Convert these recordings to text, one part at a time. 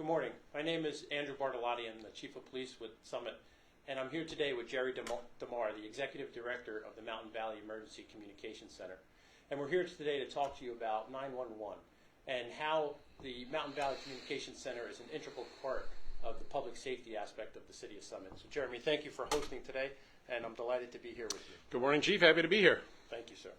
Good morning. My name is Andrew Bartolotti. I'm the Chief of Police with Summit, and I'm here today with Jerry DeMar, the Executive Director of the Mountain Valley Emergency Communications Center. And we're here today to talk to you about 911 and how the Mountain Valley Communications Center is an integral part of the public safety aspect of the City of Summit. So, Jeremy, thank you for hosting today, and I'm delighted to be here with you. Good morning, Chief. Happy to be here. Thank you, sir.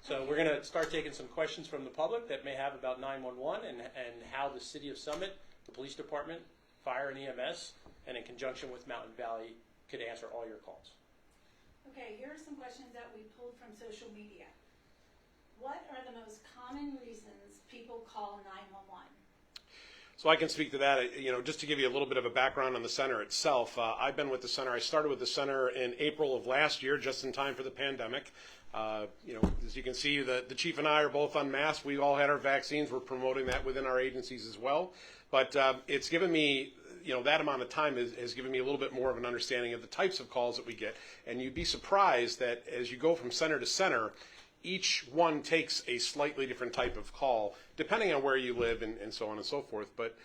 So we're going to start taking some questions from the public that may have about 911 and how the City of Summit, the Police Department, Fire and EMS, and in conjunction with Mountain Valley, could answer all your calls. Okay, here are some questions that we pulled from social media. What are the most common reasons people call 911? So I can speak to that. Just to give you a little bit of a background on the center itself, I've been with the center. I started with the center in April of last year, just in time for the pandemic. As you can see, the chief and I are both unmasked. We all had our vaccines. We're promoting that within our agencies as well. But it's given me, that amount of time has given me a little bit more of an understanding of the types of calls that we get. And you'd be surprised that as you go from center to center, each one takes a slightly different type of call, depending on where you live and so on and so forth. But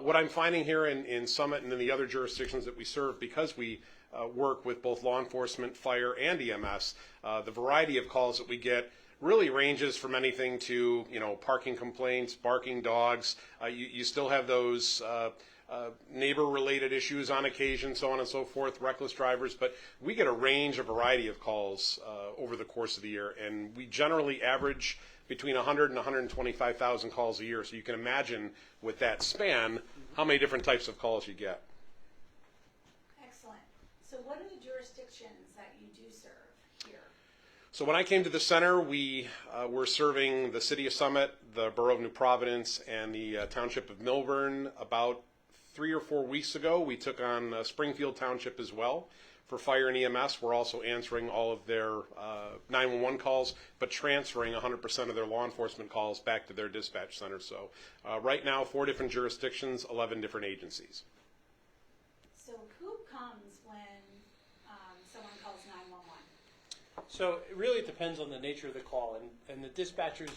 what I'm finding here in Summit and in the other jurisdictions that we serve, because we work with both law enforcement, fire, and EMS, the variety of calls that we get really ranges from anything to, parking complaints, barking dogs. You still have those neighbor-related issues on occasion, so on and so forth, reckless drivers, but we get a variety of calls over the course of the year, and we generally average between 100 and 125,000 calls a year, so you can imagine with that span how many different types of calls you get. Excellent. So what are the jurisdictions that you do serve here? So when I came to the center, we were serving the City of Summit, the Borough of New Providence, and the Township of Millburn. About 3 or 4 weeks ago, we took on Springfield Township as well. For fire and EMS, we're also answering all of their 911 calls, but transferring 100% of their law enforcement calls back to their dispatch center. So right now, 4 different jurisdictions, 11 different agencies. So who comes when someone calls 911? So it really depends on the nature of the call, and the dispatchers,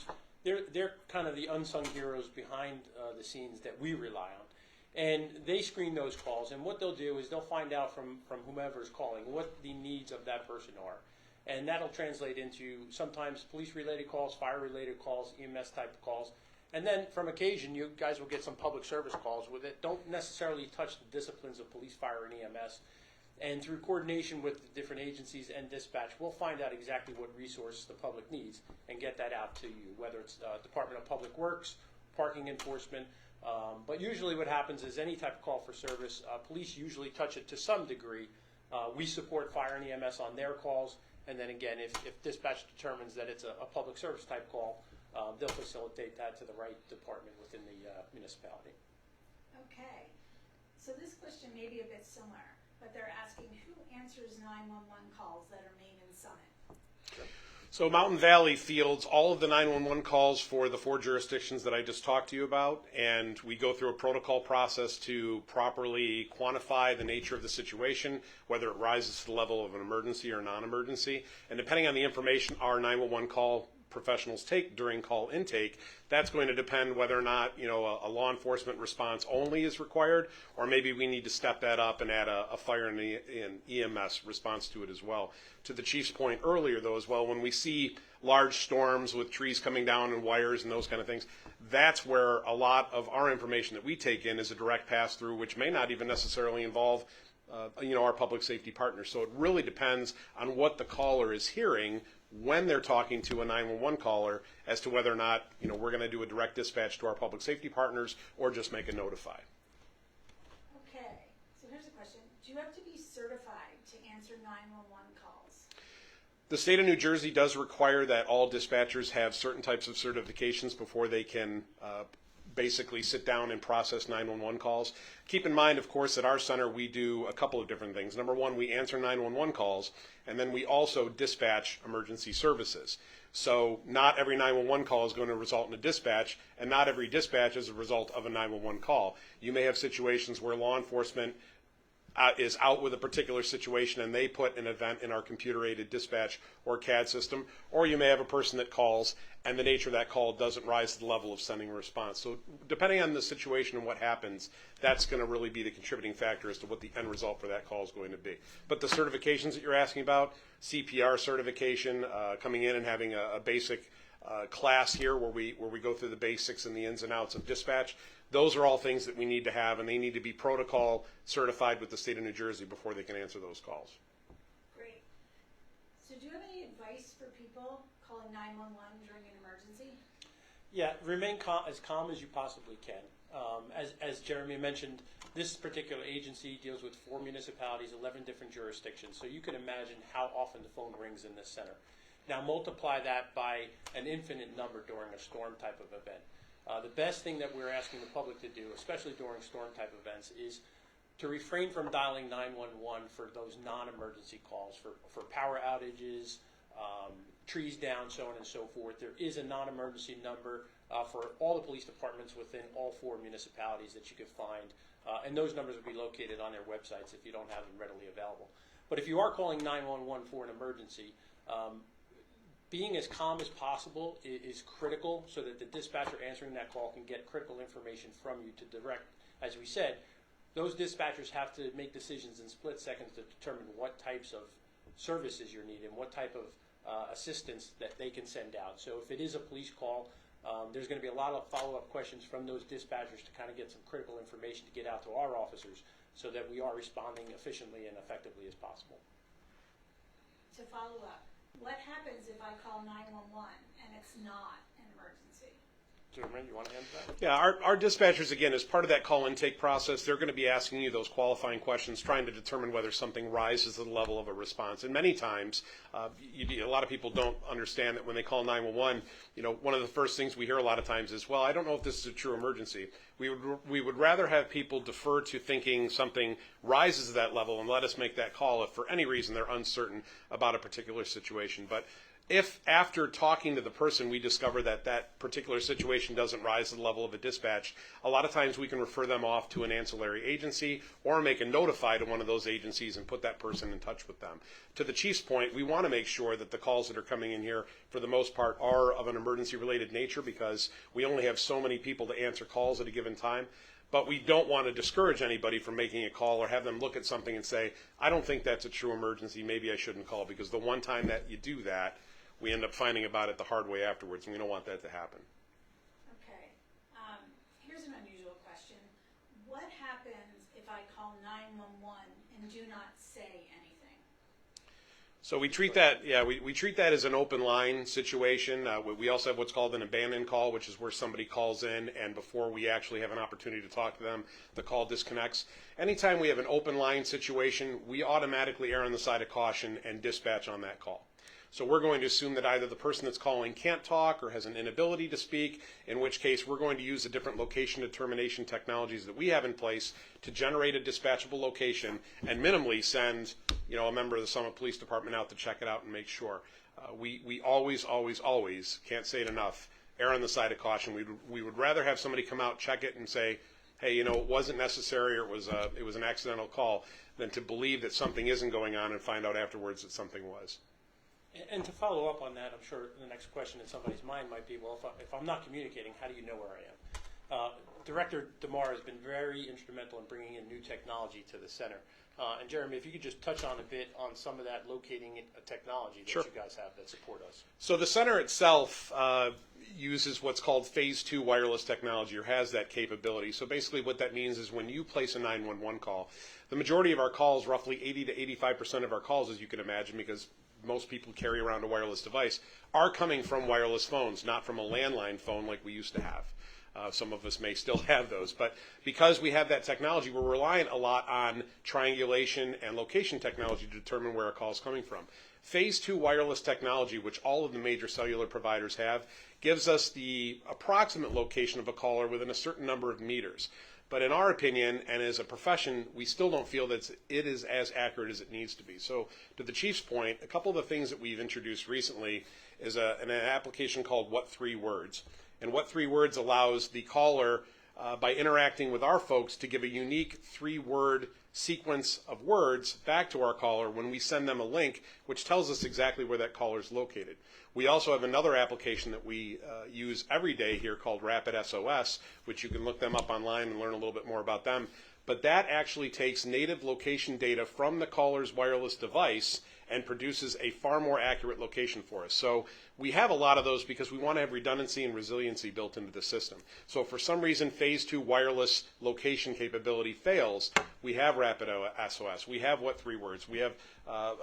they're kind of the unsung heroes behind the scenes that we rely on. And they screen those calls, and what they'll do is they'll find out from whomever's calling what the needs of that person are. And that'll translate into sometimes police-related calls, fire-related calls, EMS-type calls. And then from occasion, you guys will get some public service calls with it. Don't necessarily touch the disciplines of police, fire, and EMS. And through coordination with the different agencies and dispatch, we'll find out exactly what resource the public needs and get that out to you, whether it's Department of Public Works, parking enforcement. But usually what happens is any type of call for service, police usually touch it to some degree. We support fire and EMS on their calls, and then again, if dispatch determines that it's a public service type call, they'll facilitate that to the right department within the municipality. Okay. So this question may be a bit similar, but they're asking who answers 911 calls that are made in Summit? Sure. So Mountain Valley fields all of the 911 calls for the 4 jurisdictions that I just talked to you about, and we go through a protocol process to properly quantify the nature of the situation, whether it rises to the level of an emergency or non-emergency. And depending on the information our 911 call professionals take during call intake, that's going to depend whether or not a law enforcement response only is required, or maybe we need to step that up and add a fire and EMS response to it as well. To the chief's point earlier, though, as well, when we see large storms with trees coming down and wires and those kind of things, that's where a lot of our information that we take in is a direct pass through, which may not even necessarily involve our public safety partners. So it really depends on what the caller is hearing when they're talking to a 911 caller as to whether or not we're going to do a direct dispatch to our public safety partners or just make a notify. Okay, so here's a question. Do you have to be certified to answer 911 calls? The state of New Jersey does require that all dispatchers have certain types of certifications before they can basically sit down and process 911 calls. Keep in mind, of course, at our center we do a couple of different things. Number one, we answer 911 calls, and then we also dispatch emergency services. So not every 911 call is going to result in a dispatch, and not every dispatch is a result of a 911 call. You may have situations where law enforcement is out with a particular situation and they put an event in our computer-aided dispatch or CAD system, or you may have a person that calls and the nature of that call doesn't rise to the level of sending a response. So depending on the situation and what happens, that's going to really be the contributing factor as to what the end result for that call is going to be. But the certifications that you're asking about, CPR certification, coming in and having a basic class here where we go through the basics and the ins and outs of dispatch, those are all things that we need to have, and they need to be protocol certified with the state of New Jersey before they can answer those calls. Great. So do you have any advice for people calling 911 during an emergency? Yeah, remain as calm as you possibly can. As Jeremy mentioned, this particular agency deals with 4 municipalities, 11 different jurisdictions, so you can imagine how often the phone rings in this center. Now multiply that by an infinite number during a storm type of event. The best thing that we're asking the public to do, especially during storm type events, is to refrain from dialing 911 for those non-emergency calls, for power outages, trees down, so on and so forth. There is a non-emergency number for all the police departments within all 4 municipalities that you can find, and those numbers will be located on their websites if you don't have them readily available. But if you are calling 911 for an emergency, being as calm as possible is critical so that the dispatcher answering that call can get critical information from you to direct. As we said, those dispatchers have to make decisions in split seconds to determine what types of services you're needing, what type of assistance that they can send out. So if it is a police call, there's going to be a lot of follow-up questions from those dispatchers to kind of get some critical information to get out to our officers so that we are responding efficiently and effectively as possible. To follow up, what happens if I call 911 and it's not an emergency? Jeremy, you want to answer that? Yeah, our dispatchers, again, as part of that call intake process, they're going to be asking you those qualifying questions, trying to determine whether something rises to the level of a response. And many times, a lot of people don't understand that when they call 911, one of the first things we hear a lot of times is, well, I don't know if this is a true emergency. We would rather have people defer to thinking something rises to that level and let us make that call if for any reason they're uncertain about a particular situation. But if after talking to the person we discover that that particular situation doesn't rise to the level of a dispatch, a lot of times we can refer them off to an ancillary agency or make a notify to one of those agencies and put that person in touch with them. To the chief's point, we want to make sure that the calls that are coming in here, for the most part, are of an emergency-related nature because we only have so many people to answer calls at a given time. But we don't want to discourage anybody from making a call or have them look at something and say, I don't think that's a true emergency, maybe I shouldn't call, because the one time that you do that, we end up finding about it the hard way afterwards, and we don't want that to happen. Okay. Here's an unusual question. What happens if I call 911 and do not say anything? So we treat that, we treat that as an open line situation. We also have what's called an abandoned call, which is where somebody calls in and before we actually have an opportunity to talk to them, the call disconnects. Anytime we have an open line situation, we automatically err on the side of caution and dispatch on that call. So we're going to assume that either the person that's calling can't talk or has an inability to speak, in which case we're going to use the different location determination technologies that we have in place to generate a dispatchable location and minimally send a member of the Summit Police Department out to check it out and make sure. We always, can't say it enough, err on the side of caution. We would rather have somebody come out, check it, and say, hey, it wasn't necessary or it was an accidental call, than to believe that something isn't going on and find out afterwards that something was. And to follow up on that, I'm sure the next question in somebody's mind might be, well, if I'm not communicating, how do you know where I am? Director DeMar has been very instrumental in bringing in new technology to the center. And Jeremy, if you could just touch on a bit on some of that locating technology that Sure. you guys have that support us. So the center itself uses what's called Phase 2 wireless technology, or has that capability. So basically what that means is when you place a 911 call, the majority of our calls, roughly 80 to 85% of our calls, as you can imagine, because most people carry around a wireless device, are coming from wireless phones, not from a landline phone like we used to have. Some of us may still have those, but because we have that technology, we're relying a lot on triangulation and location technology to determine where a call is coming from. Phase 2 wireless technology, which all of the major cellular providers have, gives us the approximate location of a caller within a certain number of meters. But in our opinion, and as a profession, we still don't feel that it is as accurate as it needs to be. So to the chief's point, a couple of the things that we've introduced recently is an application called What 3 Words. And What 3 Words allows the caller by interacting with our folks to give a unique 3-word sequence of words back to our caller when we send them a link which tells us exactly where that caller is located. We also have another application that we use every day here called Rapid SOS, which you can look them up online and learn a little bit more about them. But that actually takes native location data from the caller's wireless device and produces a far more accurate location for us. So we have a lot of those because we want to have redundancy and resiliency built into the system. So if for some reason phase 2 wireless location capability fails, we have Rapid SOS, we have What 3 Words, we have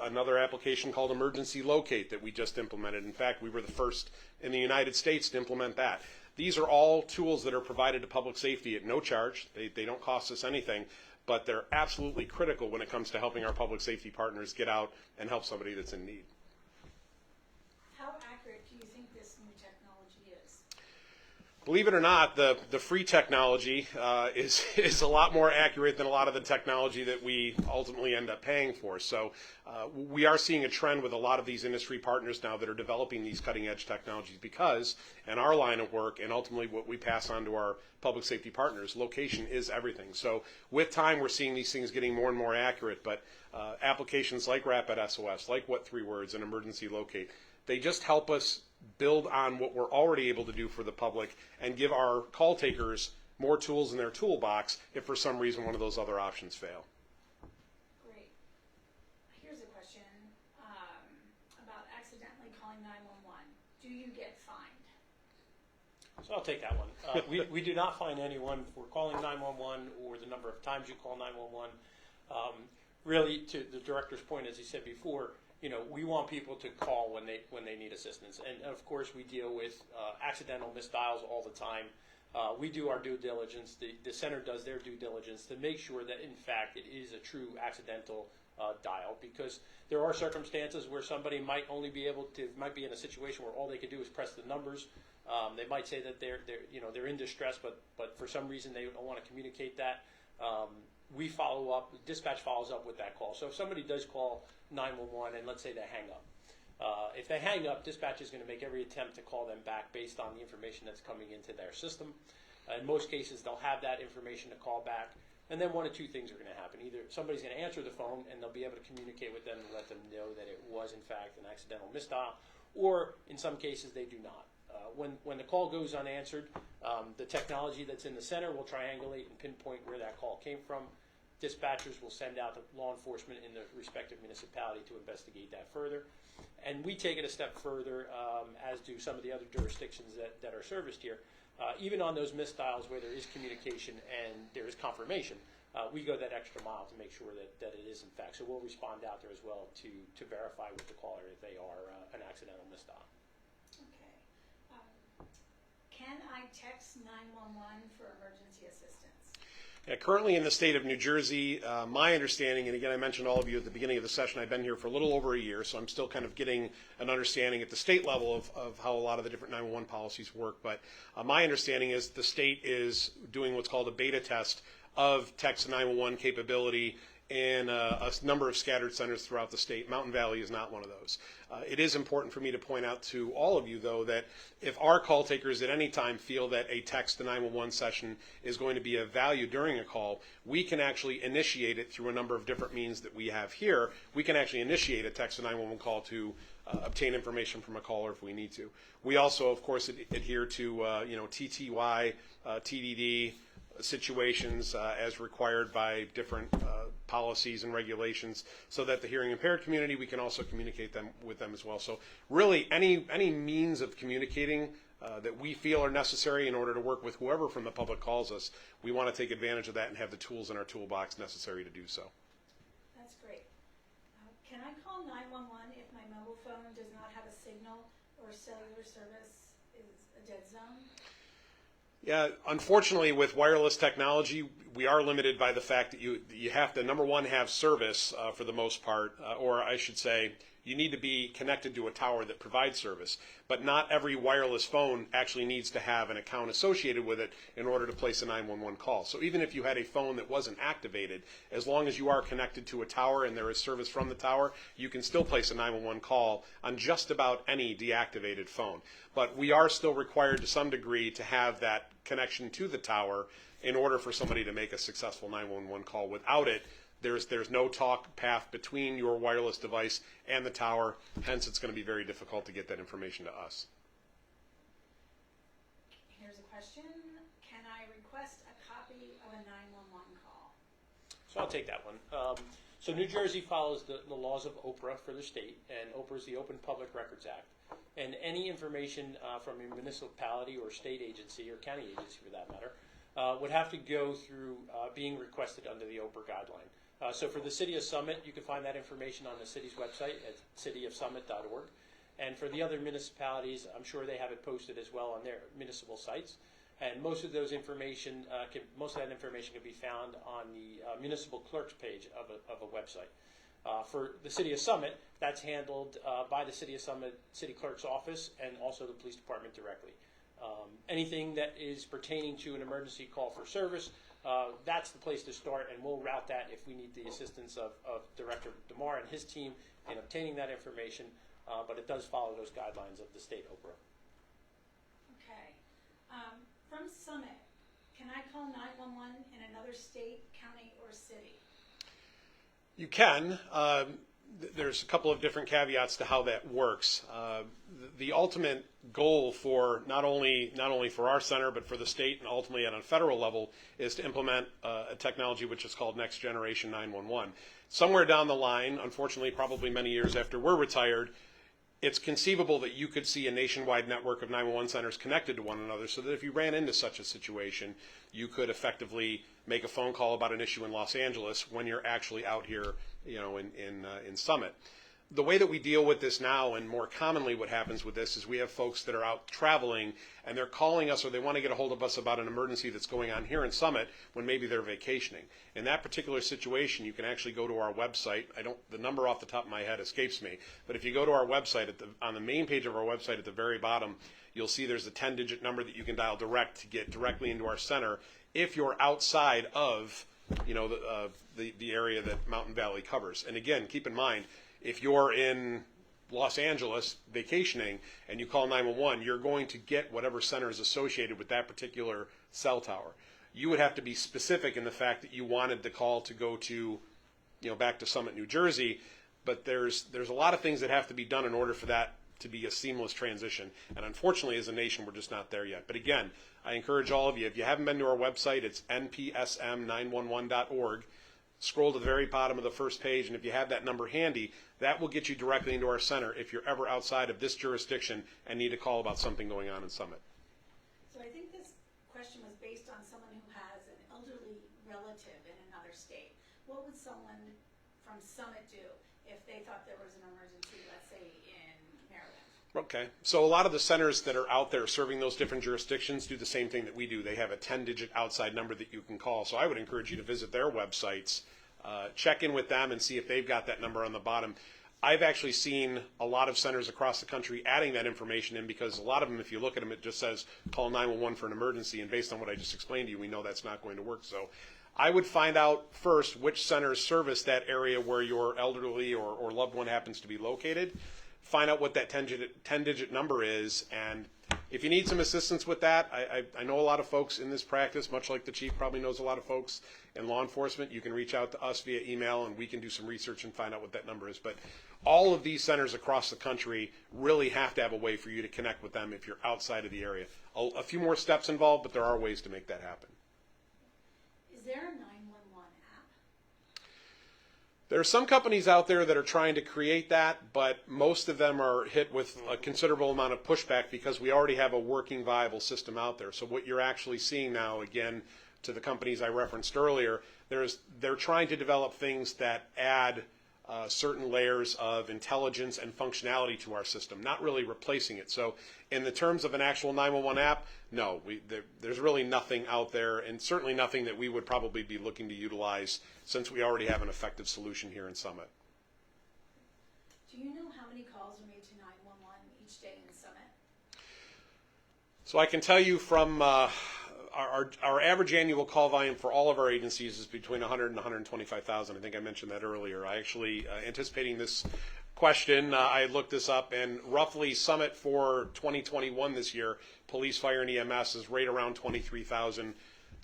another application called Emergency Locate that we just implemented. In fact, we were the first in the United States to implement that. These are all tools that are provided to public safety at no charge. They don't cost us anything, but they're absolutely critical when it comes to helping our public safety partners get out and help somebody that's in need. How accurate do you think this new technology is? Believe it or not, the free technology is a lot more accurate than a lot of the technology that we ultimately end up paying for. So we are seeing a trend with a lot of these industry partners now that are developing these cutting edge technologies because in our line of work and ultimately what we pass on to our public safety partners, location is everything. So with time we're seeing these things getting more and more accurate, but applications like Rapid SOS, like What 3 Words and Emergency Locate, they just help us build on what we're already able to do for the public and give our call takers more tools in their toolbox if for some reason one of those other options fail. Great. Here's a question about accidentally calling 911. Do you get fined? So I'll take that one. We do not fine anyone for calling 911 or the number of times you call 911. Really, to the director's point, as he said before, we want people to call when they need assistance. And of course, we deal with accidental missed dials all the time. We do our due diligence. The center does their due diligence to make sure that, in fact, it is a true accidental dial, because there are circumstances where somebody might be in a situation where all they could do is press the numbers. They might say that they're in distress, but for some reason they don't want to communicate that. We follow up. Dispatch follows up with that call. So if somebody does call 911 and let's say they hang up, if they hang up, dispatch is going to make every attempt to call them back based on the information that's coming into their system. In most cases, they'll have that information to call back, and then one of two things are going to happen. Either somebody's going to answer the phone and they'll be able to communicate with them and let them know that it was in fact an accidental misdial, or in some cases they do not. When the call goes unanswered, the technology that's in the center will triangulate and pinpoint where that call came from. Dispatchers will send out the law enforcement in the respective municipality to investigate that further. And we take it a step further, as do some of the other jurisdictions that are serviced here. Even on those missed dials where there is communication and there is confirmation, we go that extra mile to make sure that it is in fact. So we'll respond out there as well to verify with the caller if they are an accidental missed dial. Okay. Can I text 911 for emergency assistance? Yeah, currently in the state of New Jersey, my understanding, and again I mentioned all of you at the beginning of the session, I've been here for a little over a year, so I'm still kind of getting an understanding at the state level of how a lot of the different 911 policies work, but my understanding is the state is doing what's called a beta test of text 911 capability in a number of scattered centers throughout the state. Mountain Valley is not one of those. It is important for me to point out to all of you, though, that if our call takers at any time feel that a text to 911 session is going to be of value during a call, we can actually initiate it through a number of different means that we have here. We can actually initiate a text to 911 call to obtain information from a caller if we need to. We also, of course, adhere to TTY, TDD situations as required by different policies and regulations, so that the hearing impaired community, we can also communicate with them as well. So really any means of communicating that we feel are necessary in order to work with whoever from the public calls us, we want to take advantage of that and have the tools in our toolbox necessary to do so. That's great. Can I call 911 if my mobile phone does not have a signal or cellular service is a dead zone? Yeah, unfortunately with wireless technology, we are limited by the fact that you have to, number one, have service for the most part, or I should say, you need to be connected to a tower that provides service. But not every wireless phone actually needs to have an account associated with it in order to place a 911 call. So even if you had a phone that wasn't activated, as long as you are connected to a tower and there is service from the tower, you can still place a 911 call on just about any deactivated phone. But we are still required to some degree to have that connection to the tower in order for somebody to make a successful 911 call. Without it, there's no talk path between your wireless device and the tower, hence it's going to be very difficult to get that information to us. Here's a question. Can I request a copy of a 911 call? So I'll take that one. So New Jersey follows the laws of OPRA for the state, and OPRA is the Open Public Records Act. And any information from a municipality or state agency, or county agency for that matter, would have to go through being requested under the OPRA guideline. So for the City of Summit, you can find that information on the city's website at cityofsummit.org. And for the other municipalities, I'm sure they have it posted as well on their municipal sites. And most of that information can be found on the municipal clerk's page of a website. For the City of Summit, that's handled by the City of Summit City Clerk's office and also the police department directly. Anything that is pertaining to an emergency call for service, that's the place to start, and we'll route that if we need the assistance of Director DeMar and his team in obtaining that information, but it does follow those guidelines of the state OPRA. Okay. From Summit, can I call 911 in another state, county, or city? You can. There's a couple of different caveats to how that works. The ultimate goal for not only for our center, but for the state and ultimately on a federal level, is to implement a technology which is called Next Generation 911. Somewhere down the line, unfortunately, probably many years after we're retired, it's conceivable that you could see a nationwide network of 911 centers connected to one another, so that if you ran into such a situation, you could effectively make a phone call about an issue in Los Angeles when you're actually out here, in Summit. The way that we deal with this now, and more commonly what happens with this, is we have folks that are out traveling and they're calling us, or they want to get a hold of us about an emergency that's going on here in Summit when maybe they're vacationing. In that particular situation, you can actually go to our website. The number off the top of my head escapes me, but if you go to our website, on the main page of our website at the very bottom, you'll see there's a 10-digit number that you can dial direct to get directly into our center if you're outside of the area that Mountain Valley covers. And again, keep in mind, if you're in Los Angeles vacationing and you call 911, you're going to get whatever center is associated with that particular cell tower. You would have to be specific in the fact that you wanted the call to go to, back to Summit, New Jersey, but there's a lot of things that have to be done in order for that to be a seamless transition. And unfortunately, as a nation, we're just not there yet. But again, I encourage all of you, if you haven't been to our website, it's npsm911.org. Scroll to the very bottom of the first page, and if you have that number handy, that will get you directly into our center if you're ever outside of this jurisdiction and need a call about something going on in Summit. So I think this question was based on someone who has an elderly relative in another state. What would someone from Summit do if they thought there was an emergency, let's say in Maryland? Okay, so a lot of the centers that are out there serving those different jurisdictions do the same thing that we do. They have a 10-digit outside number that you can call. So I would encourage you to visit their websites, check in with them and see if they've got that number on the bottom. I've actually seen a lot of centers across the country adding that information in, because a lot of them, if you look at them, it just says call 911 for an emergency, and based on what I just explained to you, we know that's not going to work. So I would find out first which centers service that area where your elderly or loved one happens to be located. Find out what that 10-digit number is, and if you need some assistance with that, I know a lot of folks in this practice, much like the chief probably knows a lot of folks in law enforcement. You can reach out to us via email, and we can do some research and find out what that number is. But all of these centers across the country really have to have a way for you to connect with them if you're outside of the area. A few more steps involved, but there are ways to make that happen. Is there a 911 app? There are some companies out there that are trying to create that, but most of them are hit with a considerable amount of pushback because we already have a working, viable system out there. So what you're actually seeing now, again, to the companies I referenced earlier, they're trying to develop things that add certain layers of intelligence and functionality to our system, not really replacing it. So in the terms of an actual 911 app, no, there's really nothing out there, and certainly nothing that we would probably be looking to utilize since we already have an effective solution here in Summit. Do you know how many calls are made to 911 each day in Summit? So I can tell you from our average annual call volume for all of our agencies is between 100 and 125,000. I think I mentioned that earlier. I actually, anticipating this question, I looked this up, and roughly Summit for 2021 this year, police, fire, and EMS is right around 23,000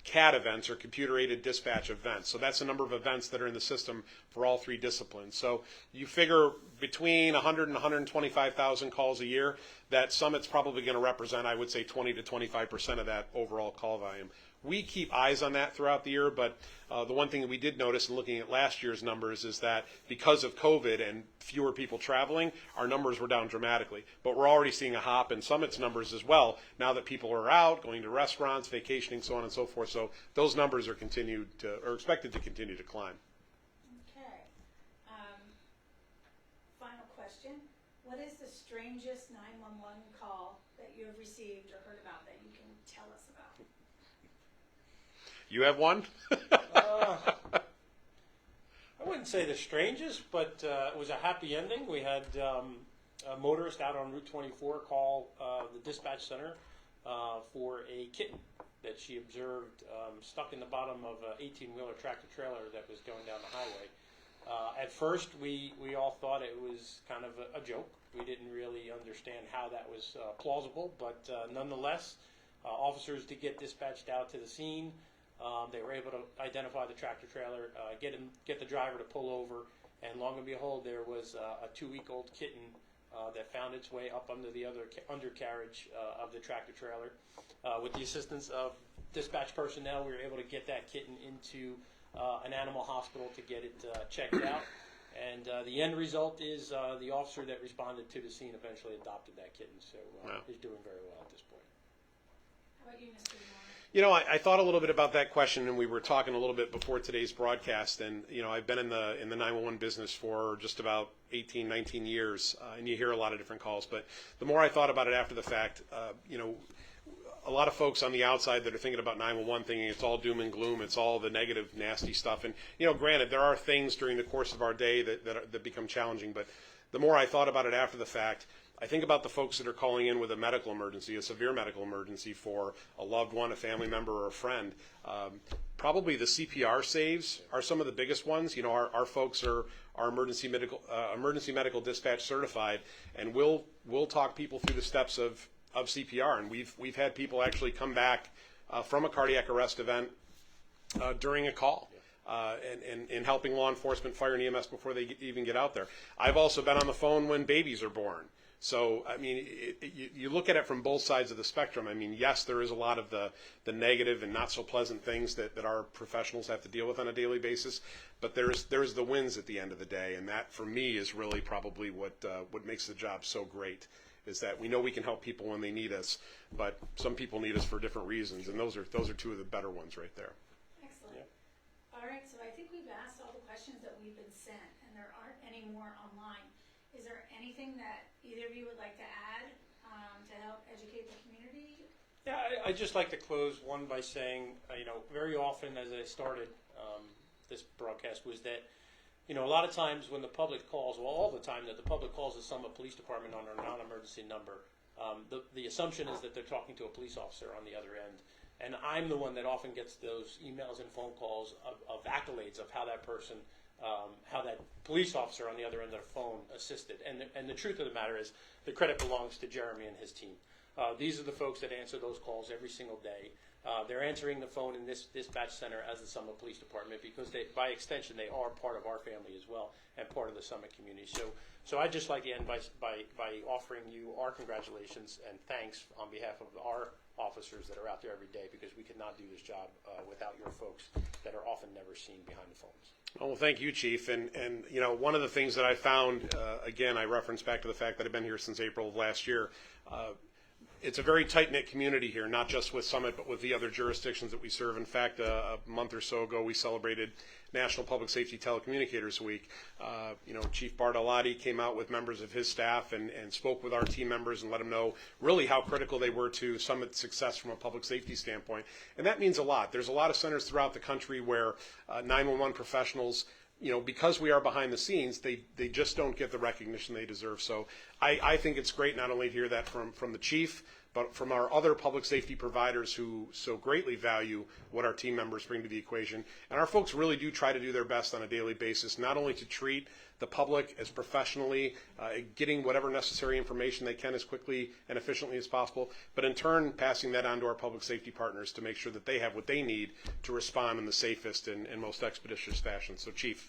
CAD events, or computer-aided dispatch events. So that's the number of events that are in the system for all three disciplines. So you figure between 100 and 125,000 calls a year, that Summit's probably going to represent, I would say, 20 to 25% of that overall call volume. We keep eyes on that throughout the year, but the one thing that we did notice in looking at last year's numbers is that because of COVID and fewer people traveling, our numbers were down dramatically. But we're already seeing a hop in Summit's numbers as well, now that people are out, going to restaurants, vacationing, so on and so forth. So those numbers are expected to continue to climb. Okay. Final question. What is the strangest 911 call that you have received or heard about that you can tell us about? You have one? I wouldn't say the strangest, but it was a happy ending. We had a motorist out on Route 24 call the dispatch center for a kitten that she observed stuck in the bottom of an 18-wheeler tractor-trailer that was going down the highway. At first, we all thought it was kind of a joke. We didn't really understand how that was plausible, but nonetheless, officers did get dispatched out to the scene. They were able to identify the tractor trailer, get the driver to pull over, and long and behold, there was a 2-week-old kitten that found its way up under the other undercarriage of the tractor trailer. With the assistance of dispatch personnel, we were able to get that kitten into an animal hospital to get it checked out. And the end result is the officer that responded to the scene eventually adopted that kitten, so Wow. He's doing very well at this point. How about you, Mr. DeMar? You know, I thought a little bit about that question, and we were talking a little bit before today's broadcast. And you know, I've been in the 911 business for just about 18, 19 years, and you hear a lot of different calls. But the more I thought about it after the fact, you know, a lot of folks on the outside that are thinking about 911 thinking it's all doom and gloom, it's all the negative, nasty stuff. And you know, granted, there are things during the course of our day that become challenging. But the more I thought about it after the fact, I think about the folks that are calling in with a medical emergency, a severe medical emergency for a loved one, a family member, or a friend. Probably the CPR saves are some of the biggest ones. You know, our folks are emergency medical dispatch certified, and we'll talk people through the steps of CPR. And we've had people actually come back from a cardiac arrest event during a call. And helping law enforcement, fire, and EMS before they even get out there. I've also been on the phone when babies are born. So, I mean, you look at it from both sides of the spectrum. I mean, yes, there is a lot of the negative and not so pleasant things that our professionals have to deal with on a daily basis, but there's the wins at the end of the day, and that, for me, is really probably what makes the job so great, is that we know we can help people when they need us, but some people need us for different reasons, and those are two of the better ones right there. Excellent. All right, so I think we've asked all the questions that we've been sent, and there aren't any more online. Is there anything that either of you would like to add to help educate the community? Yeah, I'd just like to close one by saying, you know, very often as I started this broadcast was that, you know, a lot of times when the public calls, well, all the time that the public calls the Summit Police Department on a non-emergency number, the assumption is that they're talking to a police officer on the other end. And I'm the one that often gets those emails and phone calls of accolades of how that person, how that police officer on the other end of the phone assisted. And the truth of the matter is the credit belongs to Jeremy and his team. These are the folks that answer those calls every single day. They're answering the phone in this dispatch center as the Summit Police Department because by extension they are part of our family as well and part of the Summit community. So I'd just like to end by offering you our congratulations and thanks on behalf of our officers that are out there every day, because we could not do this job without your folks that are often never seen behind the phones. Well, thank you, Chief. And you know, one of the things that I found, again, I reference back to the fact that I've been here since April of last year. it's a very tight-knit community here, not just with Summit, but with the other jurisdictions that we serve. In fact, a month or so ago, we celebrated National Public Safety Telecommunicators Week. Chief Bartolotti came out with members of his staff and spoke with our team members and let them know really how critical they were to Summit's success from a public safety standpoint. And that means a lot. There's a lot of centers throughout the country where 911 professionals, because we are behind the scenes, they just don't get the recognition they deserve. So I think it's great not only to hear that from the chief, but from our other public safety providers who so greatly value what our team members bring to the equation. And our folks really do try to do their best on a daily basis, not only to treat the public as professionally, getting whatever necessary information they can as quickly and efficiently as possible, but in turn passing that on to our public safety partners to make sure that they have what they need to respond in the safest and most expeditious fashion. So Chief.